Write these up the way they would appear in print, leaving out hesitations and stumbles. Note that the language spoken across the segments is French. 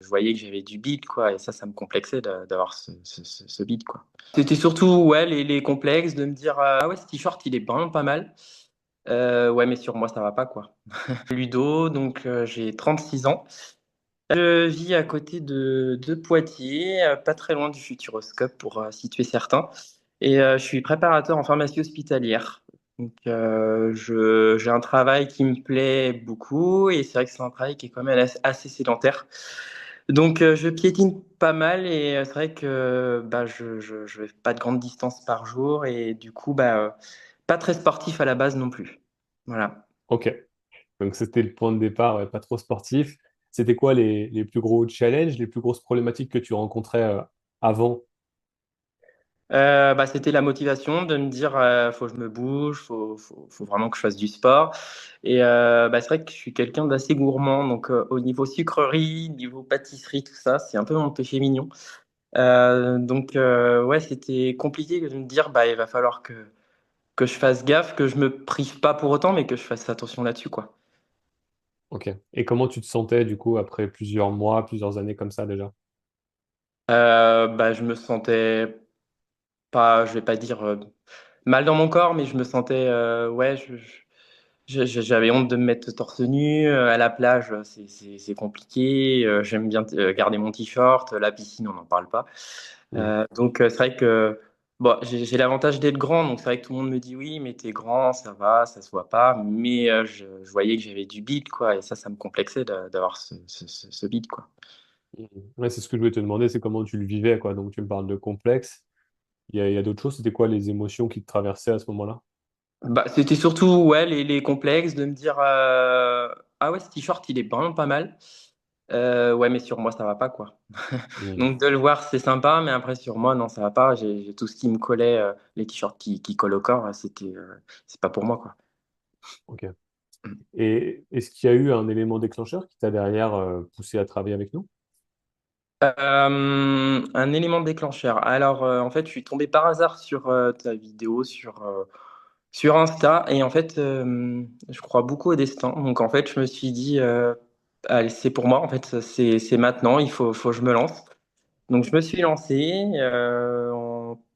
je voyais que j'avais du bide, quoi, et ça me complexait d'avoir ce bide, quoi. C'était surtout, ouais, les complexes de me dire, ah ouais, ce t-shirt, il est vraiment pas mal. Ouais, mais sur moi, ça va pas, quoi. Ludo, donc j'ai 36 ans. Je vis à côté de Poitiers, pas très loin du Futuroscope pour situer certains. Et je suis préparateur en pharmacie hospitalière. Donc j'ai un travail qui me plaît beaucoup et c'est vrai que c'est un travail qui est quand même assez sédentaire. Donc je piétine pas mal et c'est vrai que bah, je fais pas de grande distance par jour et du coup bah, pas très sportif à la base non plus. Voilà. Ok. Donc c'était le point de départ, ouais, pas trop sportif. C'était quoi les plus gros challenges, les plus grosses problématiques que tu rencontrais avant? Bah, c'était la motivation de me dire faut que je me bouge, faut vraiment que je fasse du sport. Et bah, c'est vrai que je suis quelqu'un d'assez gourmand, donc au niveau sucrerie, niveau pâtisserie, tout ça, c'est un peu mon péché mignon. Donc ouais, c'était compliqué de me dire bah, il va falloir que je fasse gaffe, que je me prive pas pour autant, mais que je fasse attention là-dessus, quoi. Ok. Et comment tu te sentais du coup après plusieurs mois, plusieurs années comme ça déjà? Bah, je me sentais pas, je vais pas dire mal dans mon corps, mais je me sentais ouais, j'avais honte de me mettre torse nu à la plage, c'est compliqué. J'aime bien garder mon t-shirt. La piscine, on n'en parle pas. Hmm. Donc c'est vrai que bon, j'ai l'avantage d'être grand, donc c'est vrai que tout le monde me dit oui, mais t'es grand, ça va, ça se voit pas. Mais je voyais que j'avais du bide, quoi, et ça me complexait d'avoir ce bide, quoi. Hmm. Ouais, c'est ce que je voulais te demander, c'est comment tu le vivais, quoi. Donc tu me parles de complexe. Il y a d'autres choses, c'était quoi les émotions qui te traversaient à ce moment-là? Bah, c'était surtout ouais, les complexes de me dire ah ouais, ce t-shirt, il est vraiment pas mal. Ouais, mais sur moi, ça va pas, quoi. Hmm. Donc de le voir, c'est sympa, mais après sur moi, non, ça va pas. J'ai tout ce qui me collait, les t-shirts qui collent au corps, c'est pas pour moi, quoi. Ok. Et est-ce qu'il y a eu un élément déclencheur qui t'a derrière poussé à travailler avec nous? Un élément déclencheur. Alors, en fait, je suis tombé par hasard sur ta vidéo sur Insta, et en fait, je crois beaucoup au destin. Donc, en fait, je me suis dit, allez, c'est pour moi. En fait, c'est maintenant. Faut que je me lance. Donc je me suis lancé.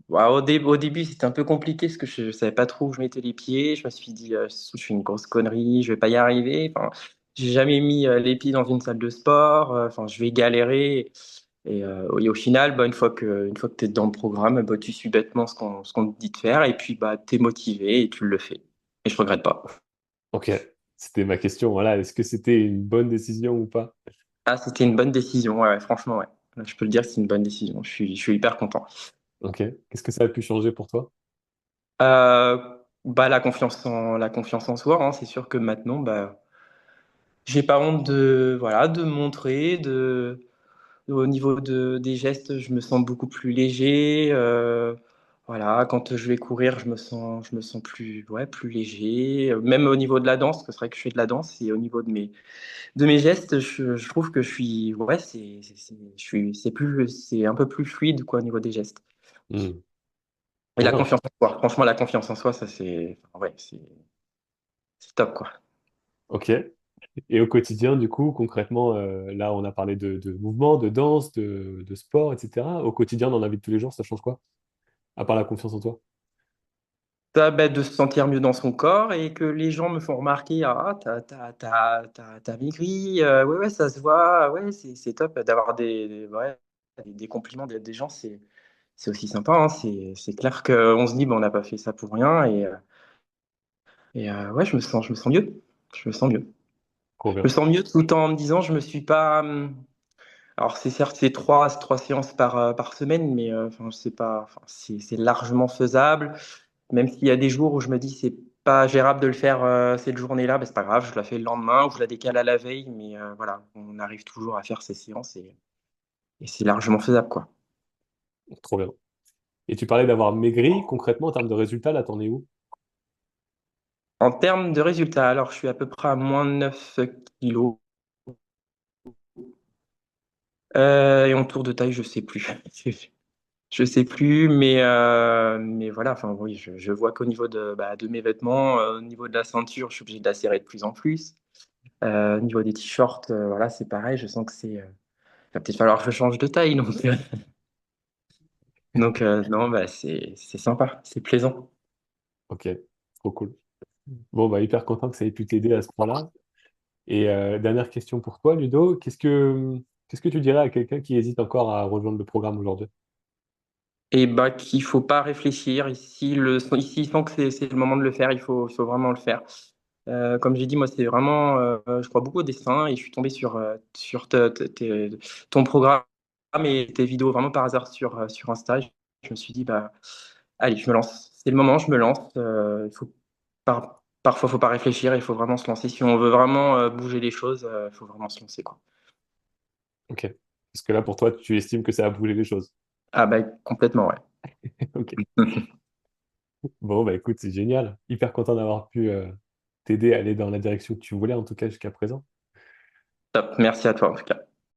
Au début, c'était un peu compliqué parce que je ne savais pas trop où je mettais les pieds. Je me suis dit, je fais une grosse connerie, je vais pas y arriver. Enfin, j'ai jamais mis les pieds dans une salle de sport. Enfin, je vais galérer. Et au final, bah, une fois que tu es dans le programme, bah, tu suis bêtement ce qu'on te dit de faire. Et puis, bah, tu es motivé et tu le fais. Et je regrette pas. Ok, c'était ma question. Voilà, est-ce que c'était une bonne décision ou pas? Ah, c'était une bonne décision. Ouais, ouais, franchement, ouais. Là, je peux le dire que c'est une bonne décision. Je suis hyper content. Ok. Qu'est-ce que ça a pu changer pour toi? Euh, Bah, la confiance en soi, hein. C'est sûr que maintenant, bah, j'ai pas honte de, voilà, de montrer, au niveau des gestes, je me sens beaucoup plus léger. Voilà, quand je vais courir, je me sens plus, ouais, plus léger. Même au niveau de la danse, parce que c'est vrai que je fais de la danse, et au niveau de mes gestes, je trouve que je suis, ouais, c'est un peu plus fluide, quoi, au niveau des gestes. Hmm. Et Trop la bien. confiance en soi, franchement, la confiance en soi, ça c'est, ouais, c'est top, quoi. Ok. Et au quotidien, du coup, concrètement, là, on a parlé de mouvement, de danse, de sport, etc. Au quotidien, dans la vie de tous les jours, ça change quoi? À part la confiance en toi? Ça, bah, de se sentir mieux dans son corps et que les gens me font remarquer, ah, t'as maigri, ouais, ouais, ça se voit, ouais, c'est top d'avoir ouais, des compliments des gens, c'est aussi sympa, hein. C'est clair qu'on se dit, bah, on n'a pas fait ça pour rien, et ouais, je me sens mieux. Je me sens mieux. Trop Je bien. me sens mieux tout en me disant, je me suis pas. Alors, c'est certes, c'est trois séances par semaine, mais enfin, je sais pas, enfin, c'est largement faisable. Même s'il y a des jours où je me dis c'est pas gérable de le faire cette journée-là, ben c'est pas grave, je la fais le lendemain ou je la décale à la veille, mais voilà, on arrive toujours à faire ces séances et c'est largement faisable, quoi. Trop bien. Et tu parlais d'avoir maigri. Concrètement, en termes de résultats, là, t'en es où? En termes de résultats, alors je suis à peu près à moins 9 kilos. Et en tour de taille, je sais plus. Je sais plus, mais voilà, enfin oui, je vois qu'au niveau de mes vêtements, au niveau de la ceinture, je suis obligé de la serrer de plus en plus. Au niveau des t-shirts, voilà, c'est pareil, je sens que va peut-être falloir que je change de taille. Donc non, bah, c'est sympa, c'est plaisant. Ok, trop cool. Bon, bah, hyper content que ça ait pu t'aider à ce point-là. Et dernière question pour toi, Ludo, qu'est-ce que tu dirais à quelqu'un qui hésite encore à rejoindre le programme aujourd'hui? Et bah, qu'il faut pas réfléchir. Ici, il sent que c'est le moment de le faire, il faut vraiment le faire. Comme j'ai dit, moi, c'est vraiment, je crois beaucoup au dessin et je suis tombé sur ton programme et tes vidéos vraiment par hasard sur Insta. Je me suis dit, bah, allez, je me lance. C'est le moment, je me lance. Parfois, faut pas réfléchir, il faut vraiment se lancer. Si on veut vraiment bouger les choses, il faut vraiment se lancer, quoi. Ok. Parce que là, pour toi, tu estimes que ça a bougé les choses. Ah bah, complètement, ouais. Ok. Bon, bah écoute, c'est génial. Hyper content d'avoir pu t'aider à aller dans la direction que tu voulais, en tout cas jusqu'à présent. Top. Merci à toi, en tout cas.